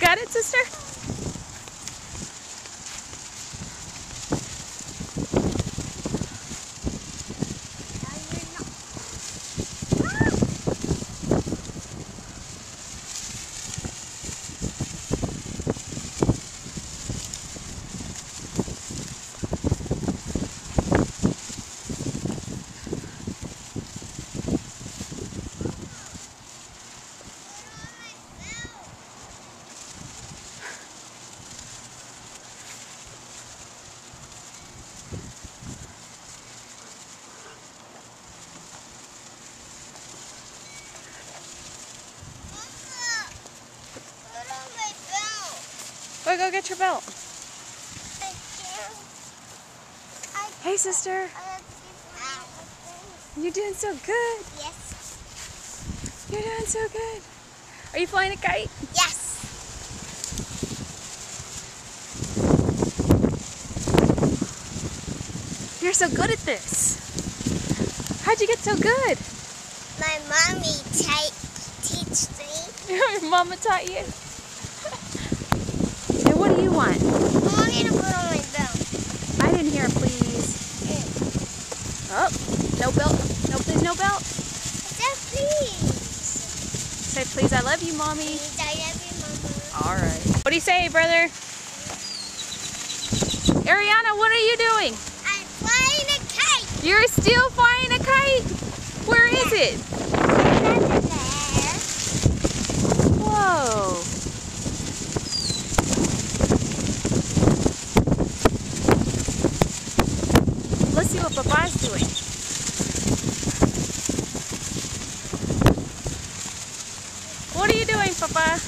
got it, sister? Well, go get your belt. Hey, sister. You're doing so good. Yes. You're doing so good. Are you flying a kite? Yes. You're so good at this. How'd you get so good? My mommy teach me. Your mama taught you? And what do you want? I want you to put on my belt. I didn't hear, please. Oh, no belt. No, please, no belt. Just please. Say, please, I love you, Mommy. Please, I love you, Mama. All right. What do you say, brother? Ariana, what are you doing? I'm flying a kite. You're still flying a kite? Where is it? It's there. Whoa. Let's see what Papa's doing. What are you doing, Papa?